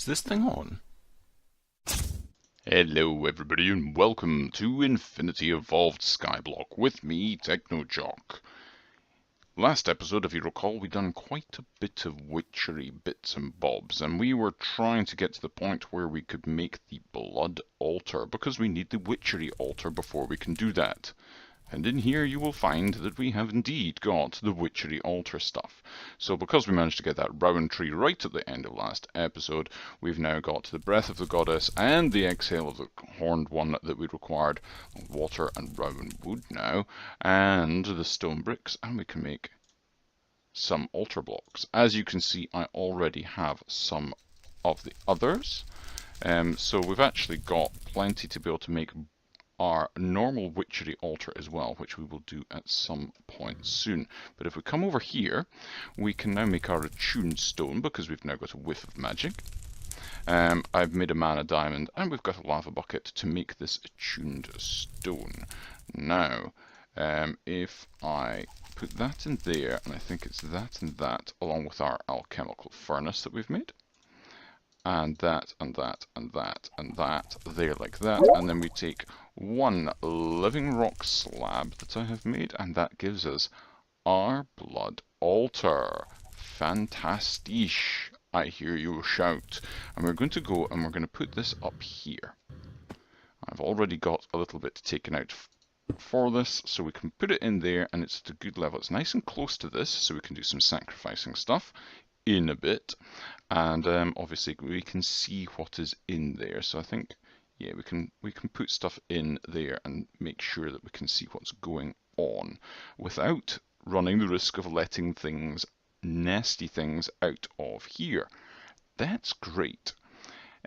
Is this thing on? Hello everybody and welcome to Infinity Evolved Skyblock with me, TechnoJock. Last episode, if you recall, we done quite a bit of Witchery bits and bobs, and we were trying to get to the point where we could make the blood altar, because we need the Witchery altar before we can do that. And in here you will find that we have indeed got the Witchery altar stuff. So because we managed to get that round tree right at the end of last episode, we've now got the Breath of the Goddess and the Exhale of the Horned One that we required, water and round wood now, and the stone bricks, and we can make some altar blocks. As you can see, I already have some of the others. So we've actually got plenty to be able to make our normal Witchery altar as well, which we will do at some point soon. But if we come over here, we can now make our attuned stone, because we've now got a whiff of magic. I've made a mana diamond, and we've got a lava bucket to make this attuned stone. Now, if I put that in there, and I think it's that and that, along with our alchemical furnace that we've made, and that, and that, and that, and that, there like that, and then we take one living rock slab that I have made, and that gives us our blood altar. Fantastisch, I hear you shout. And we're going to go and we're going to put this up here. I've already got a little bit taken out for this, so we can put it in there, and it's at a good level. It's nice and close to this, so we can do some sacrificing stuff in a bit. And obviously we can see what is in there. So I think, yeah, we can put stuff in there and make sure that we can see what's going on without running the risk of letting things, nasty things, out of here. That's great.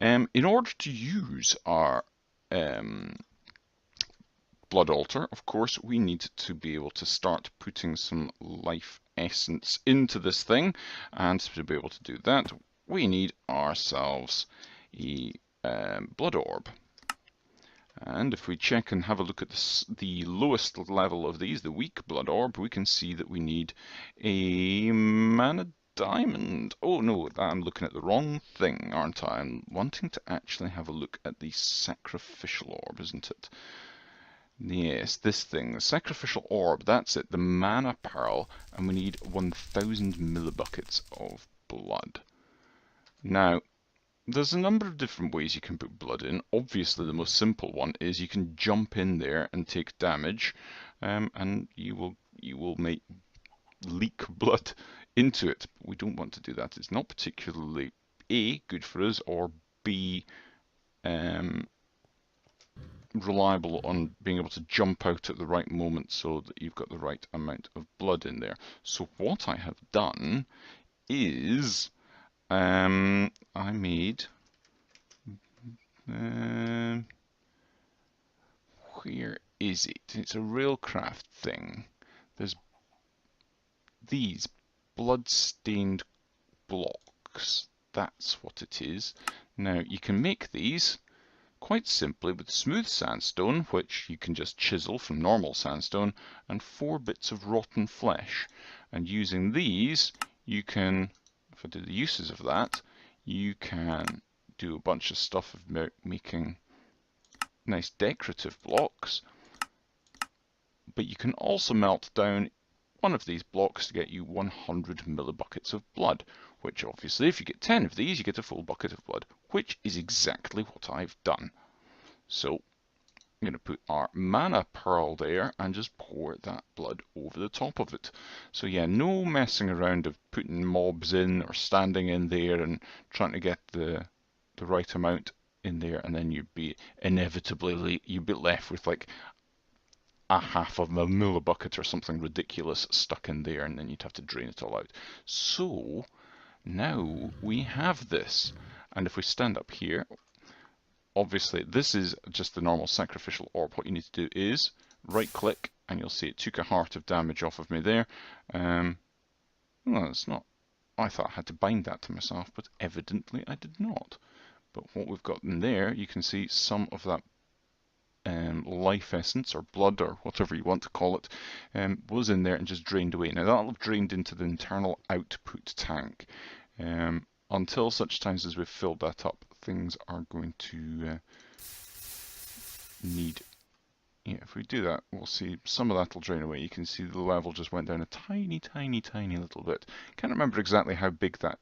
In order to use our blood altar, of course, we need to be able to start putting some life essence into this thing, and to be able to do that, we need ourselves a blood orb. And if we check and have a look at the lowest level of these, the weak blood orb, we can see that we need a mana diamond. Oh no, I'm looking at the wrong thing, aren't I? I'm wanting to actually have a look at the sacrificial orb, isn't it? Yes, this thing, the sacrificial orb, that's it, the mana pearl, and we need 1000 millibuckets of blood. Now, there's a number of different ways you can put blood in. Obviously, the most simple one is you can jump in there and take damage, and you will leak blood into it. But we don't want to do that. It's not particularly A, good for us, or B, reliable on being able to jump out at the right moment so that you've got the right amount of blood in there. So what I have done is I made where is it? It's a Railcraft thing. There's these blood-stained blocks. That's what it is. Now you can make these quite simply with smooth sandstone, which you can just chisel from normal sandstone, and 4 bits of rotten flesh. And using these, you can, if I do the uses of that, you can do a bunch of stuff of making nice decorative blocks, but you can also melt down one of these blocks to get you 100 millibuckets of blood, which obviously if you get 10 of these you get a full bucket of blood, which is exactly what I've done. So I'm going to put our mana pearl there and just pour that blood over the top of it. So yeah, no messing around of putting mobs in or standing in there and trying to get the right amount in there, and then you'd be inevitably left with like a half of a millibucket or something ridiculous stuck in there, and then you'd have to drain it all out. So now we have this, and if we stand up here, obviously this is just the normal sacrificial orb. What you need to do is right click, and you'll see it took a heart of damage off of me there. Well, it's not. I thought I had to bind that to myself, but evidently I did not. But what we've got in there, you can see some of that life essence or blood or whatever you want to call it was in there and just drained away. Now that'll have drained into the internal output tank. until such times as we've filled that up, things are going to need... Yeah, if we do that, we'll see some of that will drain away. You can see the level just went down a tiny, tiny, tiny little bit. Can't remember exactly how big that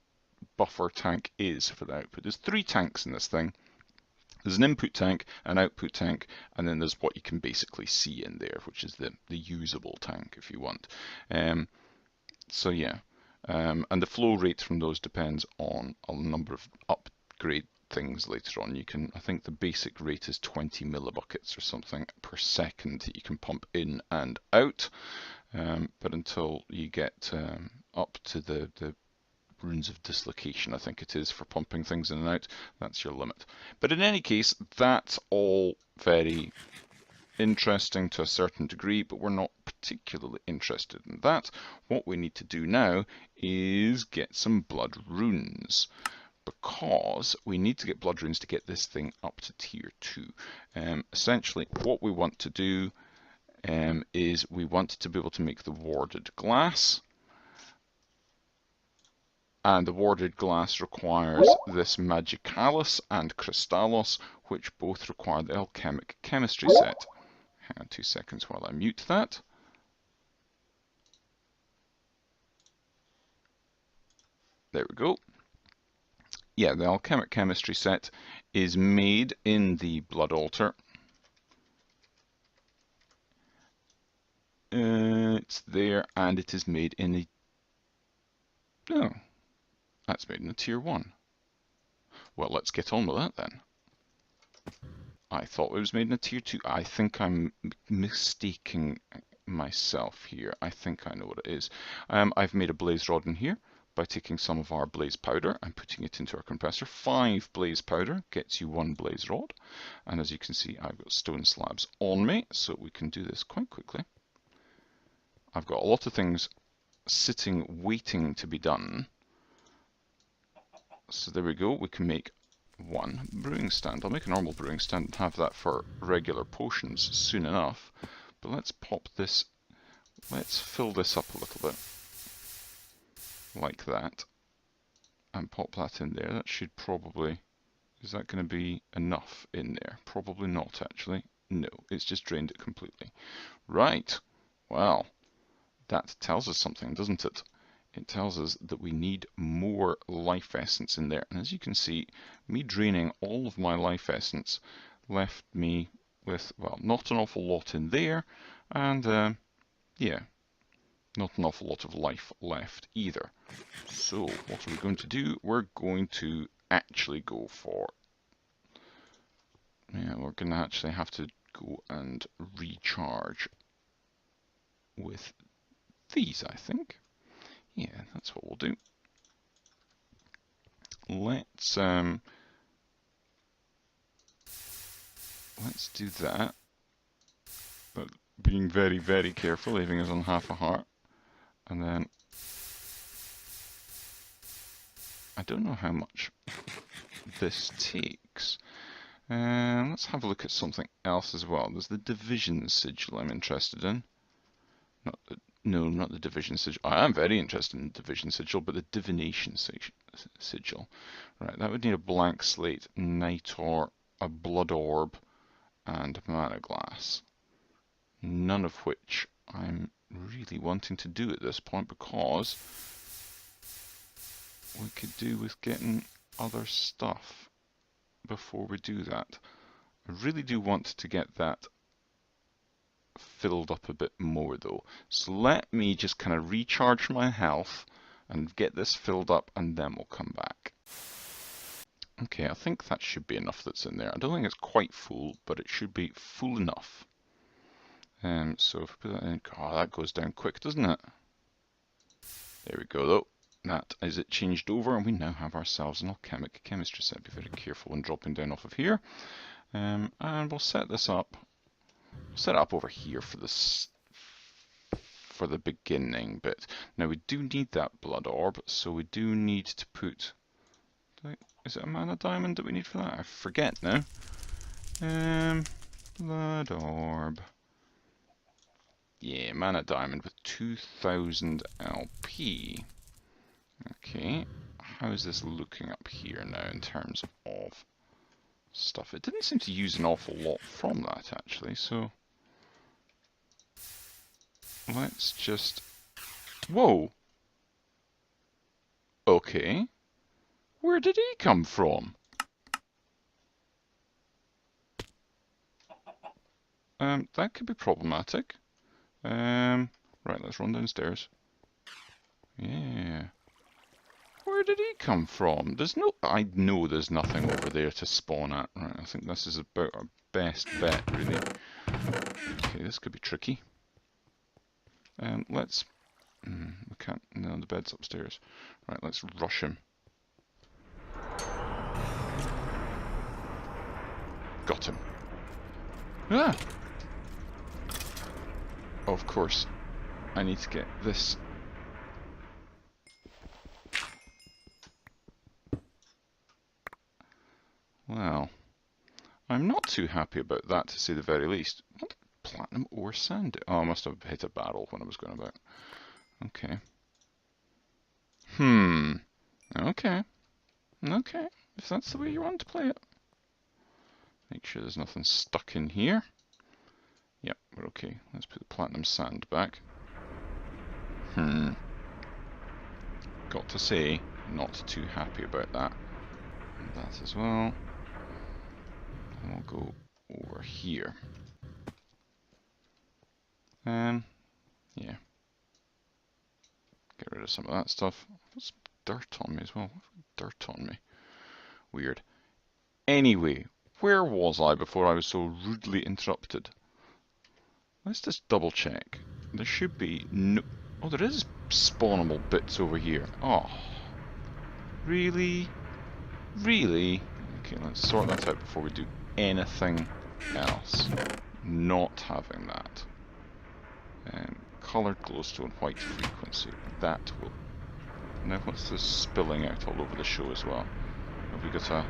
buffer tank is for the output. There's 3 tanks in this thing. There's an input tank, an output tank, and then there's what you can basically see in there, which is the usable tank, if you want. So yeah, and the flow rate from those depends on a number of upgrade things later on. You can, I think the basic rate is 20 millibuckets or something per second that you can pump in and out, but until you get up to the runes of dislocation, I think it is, for pumping things in and out, that's your limit. But in any case, that's all very interesting to a certain degree, but we're not particularly interested in that. What we need to do now is get some blood runes, because we need to get blood runes to get this thing up to tier 2. Essentially, what we want to do is we want to be able to make the warded glass. And the warded glass requires this Magicalis and Crystallos, which both require the alchemic chemistry set. Hang on 2 seconds while I mute that. There we go. Yeah, the alchemic chemistry set is made in the blood altar. It's there, and it is made in the... Oh. That's made in a tier 1. Well, let's get on with that then. I thought it was made in a tier 2. I think I'm mistaking myself here. I think I know what it is. I've made a blaze rod in here by taking some of our blaze powder and putting it into our compressor. 5 blaze powder gets you 1 blaze rod. And as you can see, I've got stone slabs on me, so we can do this quite quickly. I've got a lot of things sitting, waiting to be done. So there we go, we can make 1 brewing stand. I'll make a normal brewing stand and have that for regular potions soon enough. But let's pop this, let's fill this up a little bit, like that, and pop that in there. That should probably, is that going to be enough in there? Probably not actually. No, it's just drained it completely. Right, well, that tells us something, doesn't it? It tells us that we need more life essence in there. And as you can see, me draining all of my life essence left me with, well, not an awful lot in there, and yeah, not an awful lot of life left either. So what are we going to do? We're going to actually go for, yeah, we're going to actually have to go and recharge with these, I think. Yeah, that's what we'll do. Let's do that, but being very, very careful, leaving us on half a heart. And then I don't know how much this takes. Let's have a look at something else as well. There's the division sigil I'm interested in. No, not the division sigil. I am very interested in the division sigil, but the divination sigil. Right, that would need a blank slate, nitor, a blood orb, and mana glass. None of which I'm really wanting to do at this point, because we could do with getting other stuff before we do that. I really do want to get that filled up a bit more though. So let me just kind of recharge my health and get this filled up, and then we'll come back. Okay, I think that should be enough that's in there. I don't think it's quite full, but it should be full enough. So if we put that in, oh, that goes down quick, doesn't it? There we go though. That is it changed over, and we now have ourselves an alchemic chemistry set. Be very careful when dropping down off of here. And we'll set this up. Set it up over here for this, for the beginning bit. Now we do need that blood orb, so we do need to put. Is it a mana diamond that we need for that? I forget now. Blood orb. Yeah, mana diamond with 2000 LP. Okay, how is this looking up here now in terms of stuff? It didn't seem to use an awful lot from that, actually, so let's just... Whoa! Okay. Where did he come from? That could be problematic. Right, let's run downstairs. Yeah. Where did he come from? There's no... I know there's nothing over there to spawn at. Right, I think this is about our best bet, really. Okay, this could be tricky. Let's... we can't... No, the bed's upstairs. Right, let's rush him. Got him. Ah! Of course. I need to get this... Well, I'm not too happy about that, to say the very least. What did platinum ore sand do? Oh, I must have hit a barrel when I was going about. Okay. Okay. Okay. If that's the way you want to play it. Make sure there's nothing stuck in here. Yep, we're okay. Let's put the platinum sand back. Got to say, not too happy about that. And that as well. And we'll go over here. Yeah. Get rid of some of that stuff. I've got some dirt on me as well. Dirt on me. Weird. Anyway, where was I before I was so rudely interrupted? Let's just double check. There should be no... Oh, there is spawnable bits over here. Oh. Really? Really? Okay, let's sort that out before we do anything else. Not having that. Coloured glowstone, white frequency. That will... Now what's this spilling out all over the show as well? Have we got a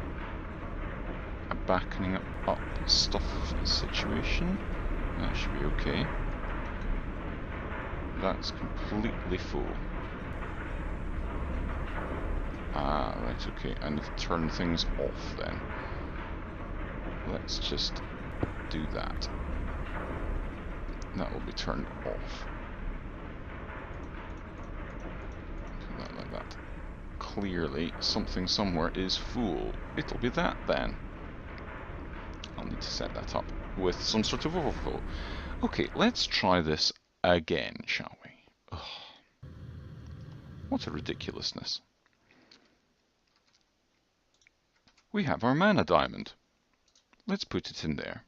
backing up stuff situation? That should be okay. That's completely full. Ah, right, okay. I need to turn things off then. Let's just do that. That will be turned off. Do that like that. Clearly, something somewhere is full. It'll be that then. I'll need to set that up with some sort of overflow. Okay, let's try this again, shall we? Ugh. What a ridiculousness. We have our mana diamond. Let's put it in there.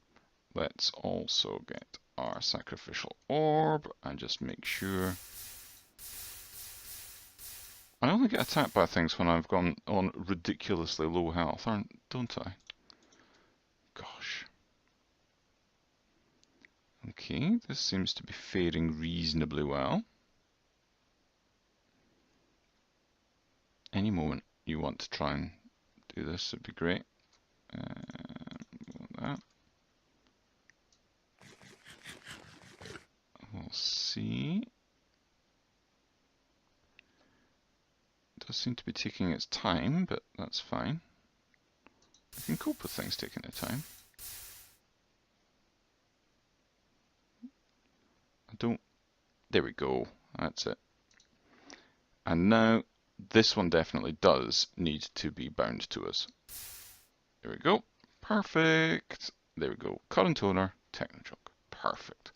Let's also get our sacrificial orb and just make sure. I only get attacked by things when I've gone on ridiculously low health, don't I? Gosh. Okay, this seems to be faring reasonably well. Any moment you want to try and do this would be great. That. We'll see. It does seem to be taking its time, but that's fine. I can cope with things taking their time. I don't... There we go. That's it. And now, this one definitely does need to be bound to us. There we go. Perfect. There we go. Current owner, Technochoke. Perfect.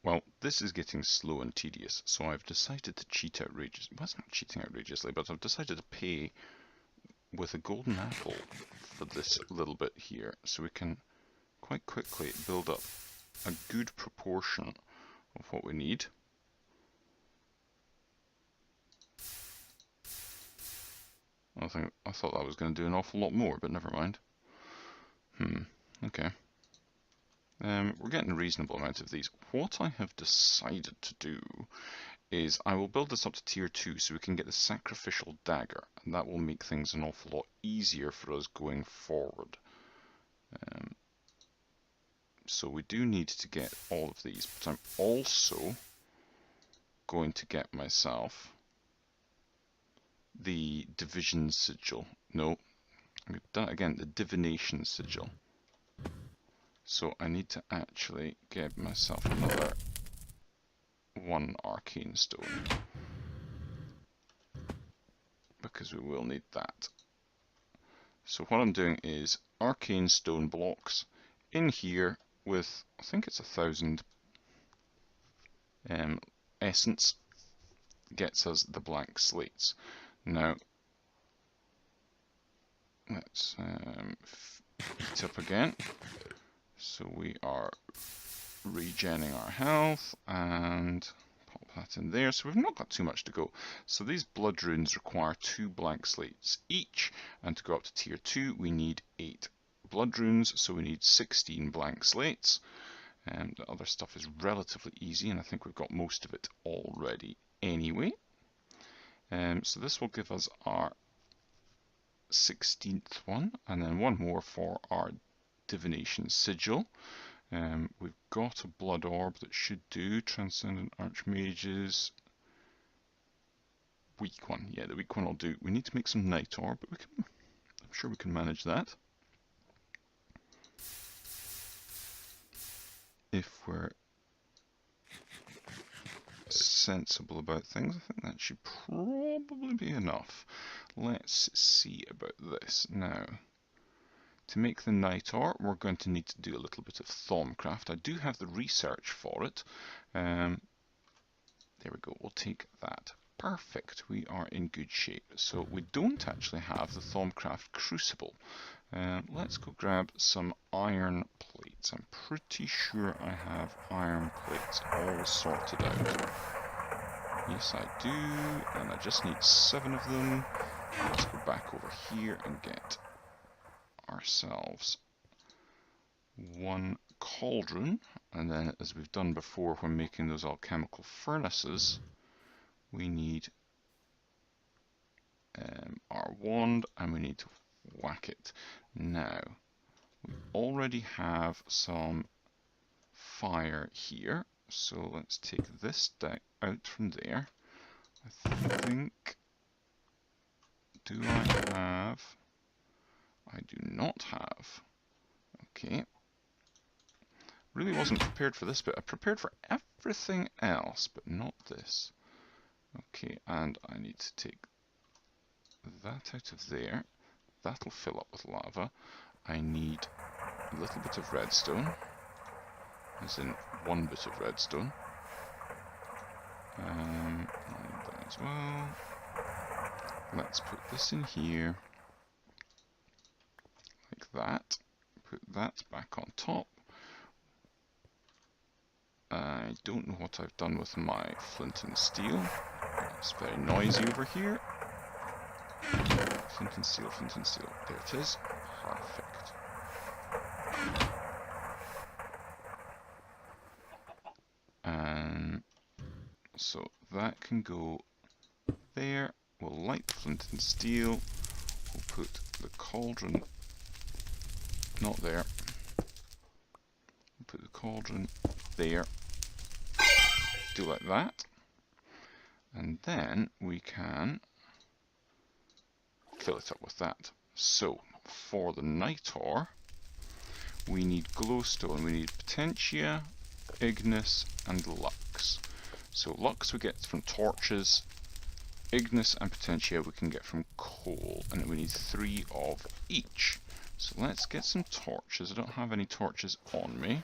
Well, this is getting slow and tedious, so I've decided to cheat outrageously. Well, it's not cheating outrageously, but I've decided to pay with a golden apple for this little bit here, so we can quite quickly build up a good proportion of what we need. I thought that was going to do an awful lot more, but never mind. Okay. We're getting a reasonable amount of these. What I have decided to do is I will build this up to tier 2 so we can get the sacrificial dagger, and that will make things an awful lot easier for us going forward. So we do need to get all of these, but I'm also going to get myself the division sigil. No, I've done it again, the divination sigil. So I need to actually get myself another one arcane stone, because we will need that. So what I'm doing is arcane stone blocks in here with, I think it's 1,000 essence, gets us the blank slates. Now let's heat up again. So we are regenning our health and pop that in there. So we've not got too much to go. So these blood runes require 2 blank slates each, and to go up to tier 2 we need 8 blood runes, so we need 16 blank slates. And the other stuff is relatively easy, and I think we've got most of it already anyway. So this will give us our 16th one, and then one more for our divination sigil. We've got a blood orb that should do. Transcendent Archmages. Weak one. Yeah, the weak one will do. We need to make some night orb, but I'm sure we can manage that. If we're sensible about things, I think that should probably be enough. Let's see about this now. To make the night orb, we're going to need to do a little bit of Thaumcraft. I do have the research for it. There we go, we'll take that. Perfect, we are in good shape. So we don't actually have the Thaumcraft Crucible. Let's go grab some iron plates. I'm pretty sure I have iron plates all sorted out. Yes, I do, and I just need 7 of them. Let's go back over here and get ourselves 1 cauldron, and then, as we've done before when making those alchemical furnaces, we need our wand, and we need to whack it. Now, we already have some fire here, so let's take this out from there. I think, do I have? I do not have. Okay. Really wasn't prepared for this bit. I prepared for everything else, but not this. Okay, and I need to take that out of there. That'll fill up with lava. I need a little bit of redstone, as in 1 bit of redstone. I need that as well. Let's put this in here, like that. Put that back on top. I don't know what I've done with my flint and steel. It's very noisy over here. Flint and steel, flint and steel. There it is. Perfect. So that can go there. We'll light the flint and steel. We'll put the cauldron, not there. We'll put the cauldron there. Do like that. And then we can fill it up with that. So, for the night ore, we need glowstone, we need potentia, ignis, and lux. So lux we get from torches, ignis and potentia we can get from coal, and we need 3 of each. So let's get some torches. I don't have any torches on me.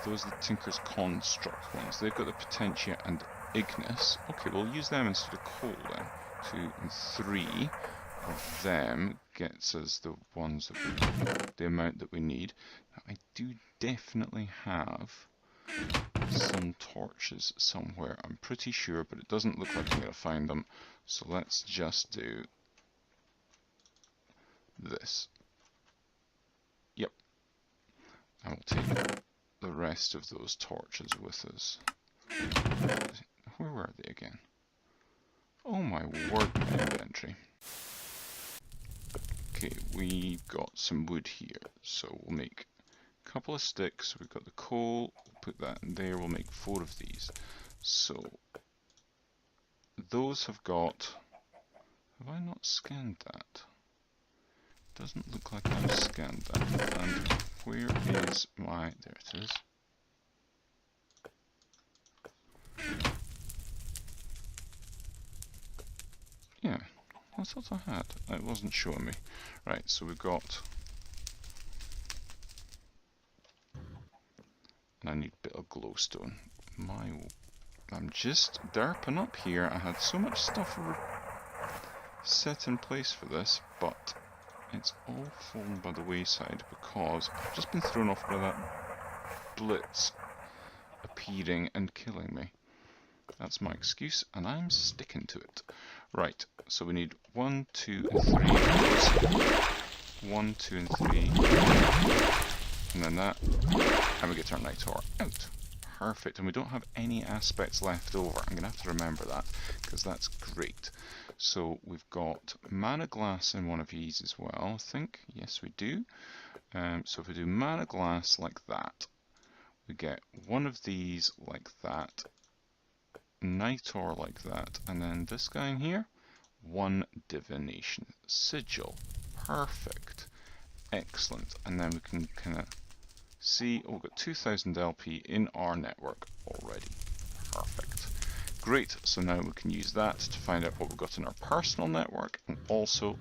Those are the Tinker's Construct ones. They've got the potentia and ignis. Okay, we'll use them instead of coal then. 2 and 3 of them gets us the ones that the amount that we need. Now, I do definitely have some torches somewhere, I'm pretty sure, but it doesn't look like I'm going to find them. So let's just do this. Yep. And we'll take the rest of those torches with us. Where were they again? Oh my word, my inventory. Okay, we've got some wood here, so we'll make a couple of sticks. We've got the coal, we'll put that in there. We'll make 4 of these. So those have got... Have I not scanned that? Doesn't look like I've scanned that. And where is my... There it is. Yeah, I thought I had. It wasn't showing me. Right, so we've got... And I need a bit of glowstone. I'm just derping up here. I had so much stuff set in place for this, but it's all fallen by the wayside because I've just been thrown off by that blitz appearing and killing me. That's my excuse, and I'm sticking to it. Right, so we need 1, 2, and 3. 1, 2, and 3. And then that. And we get our Night Hour out. Perfect, and we don't have any aspects left over. I'm going to have to remember that, because that's great. So we've got mana glass in one of these as well, I think. Yes, we do. So if we do mana glass like that, we get one of these like that, Night Hour like that, and then this guy in here, 1 divination sigil. Perfect. Excellent. And then we can kind of see, oh, we've got 2000 LP in our network already. Perfect. Great. So now we can use that to find out what we've got in our personal network and also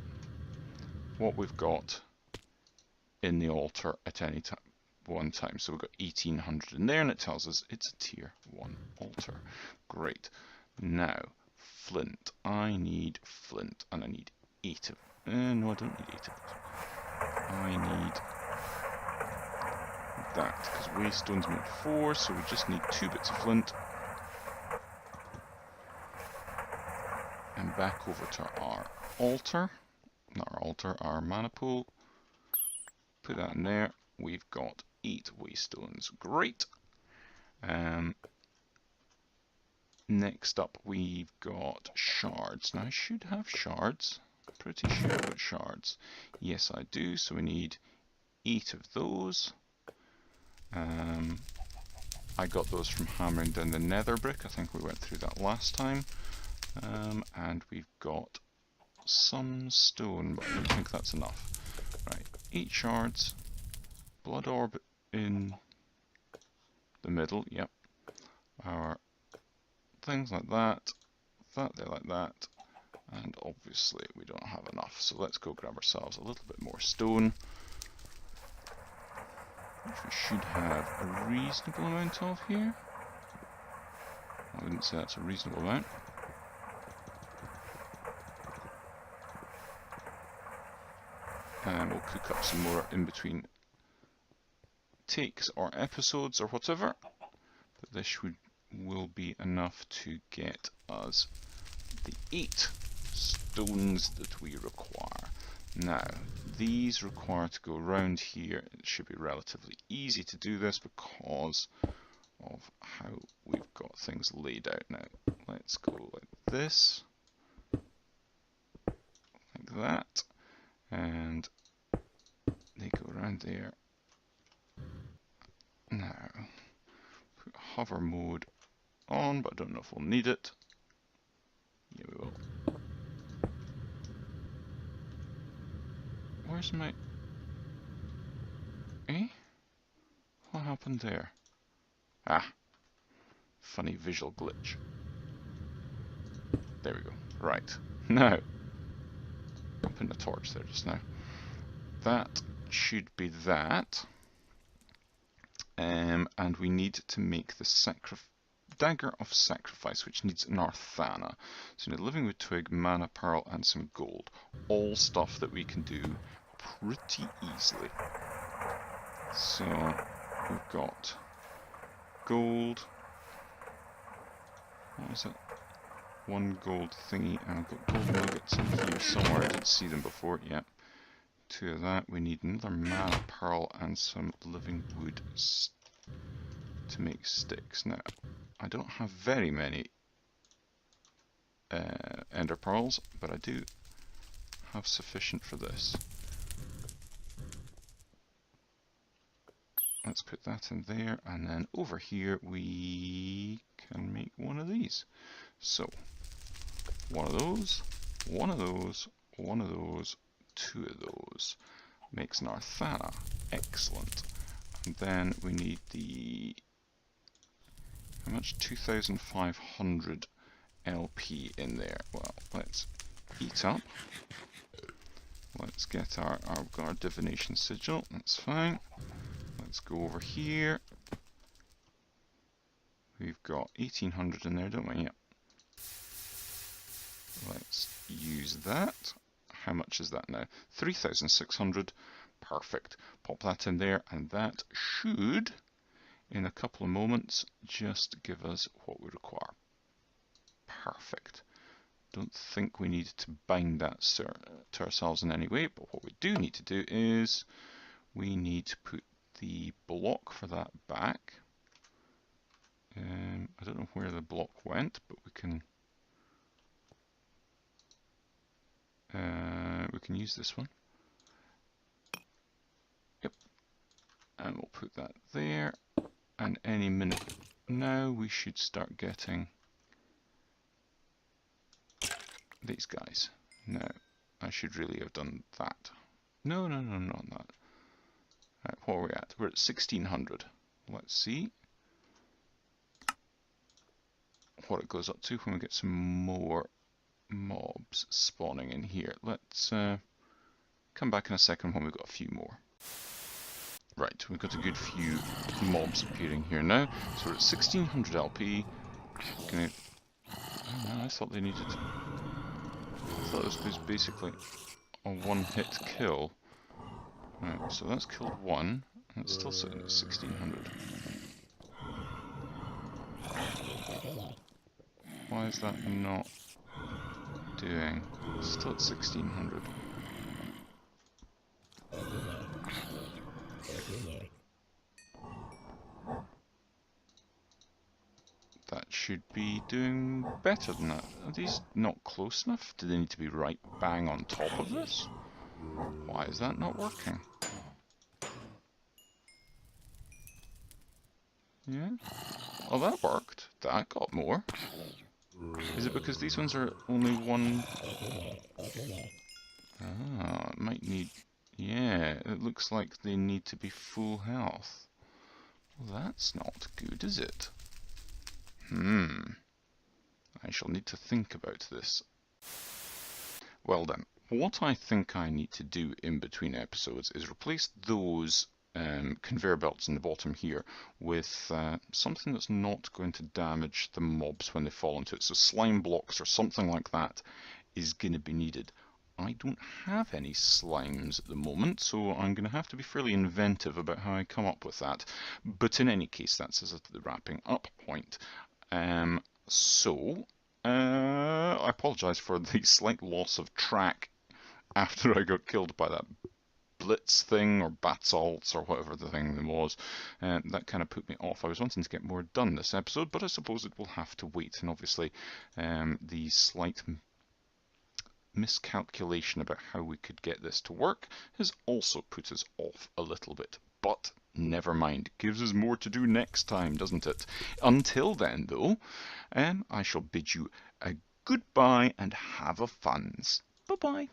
what we've got in the altar at any time. One time. So we've got 1800 in there, and it tells us it's a tier 1 altar. Great. Now, flint. I need flint, and I need 8 of them. No, I don't need 8 of them. I need that, because waystones make 4, so we just need 2 bits of flint. And back over to our altar. Not our altar, our mana pool. Put that in there. We've got 8 waystones. Great. Next up, we've got shards. Now, I should have shards. Pretty sure I've got shards. Yes, I do. So we need 8 of those. I got those from hammering down the nether brick. I think we went through that last time. And we've got some stone, but I don't think that's enough. Right, 8 shards. Blood orb in the middle, yep. Our things like that, that there like that, and obviously we don't have enough, so let's go grab ourselves a little bit more stone, which we should have a reasonable amount of here. I wouldn't say that's a reasonable amount. And we'll cook up some more in between takes or episodes or whatever, but this will be enough to get us the 8 stones that we require. Now, these require to go around here. It should be relatively easy to do this because of how we've got things laid out now. Let's go like this, like that, and they go around there. Now, put hover mode on, but I don't know if we'll need it. Yeah, we will. Where's my... Eh? What happened there? Ah, funny visual glitch. There we go. Right. Now, I'm putting a torch there just now. That should be that. And we need to make the dagger of sacrifice, which needs an Arthana. So we need living wood twig, mana pearl, and some gold. All stuff that we can do pretty easily. So we've got gold. What was it? 1 gold thingy, and I've got gold nuggets in here somewhere. I did see them before. Yep. 2 of that. We need another mana pearl and some living wood to make sticks. Now, I don't have very many ender pearls, but I do have sufficient for this. let's put that in there, and then over here we can make one of these. So one of those, one of those, one of those, two of those. Makes an Arthana. Excellent. And then we need the, how much? 2,500 LP in there. Well, let's eat up. Let's get our divination sigil. That's fine. Let's go over here. We've got 1,800 in there, don't we? Yep. Let's use that. How much is that now? 3,600. Perfect. Pop that in there, and that should, in a couple of moments, just give us what we require. Perfect. Don't think we need to bind that to ourselves in any way, but what we do need to do is we need to put the block for that back. I don't know where the block went, but we can use this one. Yep, and we'll put that there. And any minute now we should start getting these guys. No, I should really have done that. No, not that. Right, what are we at? We're at 1,600. Let's see what it goes up to when we get some more mobs spawning in here. Let's come back in a second when we've got a few more. Right, we've got a good few mobs appearing here now. So we're at 1,600 LP. Gonna... Oh, no, I thought they needed... I thought this was basically a one-hit kill. Right, so that's killed one, and it's still sitting at 1,600. Why is that not doing? It's still at 1,600. That should be doing better than that. Are these not close enough? Do they need to be right bang on top of this? Why is that not working? Yeah? Oh, that worked. That got more. Is it because these ones are only one... Ah, it might need... Yeah, it looks like they need to be full health. Well, that's not good, is it? I shall need to think about this. Well then, what I think I need to do in between episodes is replace those conveyor belts in the bottom here with something that's not going to damage the mobs when they fall into it. So slime blocks or something like that is going to be needed. I don't have any slimes at the moment, so I'm going to have to be fairly inventive about how I come up with that. But in any case, that's the wrapping up point. I apologise for the slight loss of track after I got killed by that blitz thing, or basalts, or whatever the thing was. That kind of put me off. I was wanting to get more done this episode, but I suppose it will have to wait. And obviously, the slight miscalculation about how we could get this to work has also put us off a little bit. But never mind, gives us more to do next time, doesn't it? Until then, though, I shall bid you a goodbye and have a funs. Bye-bye.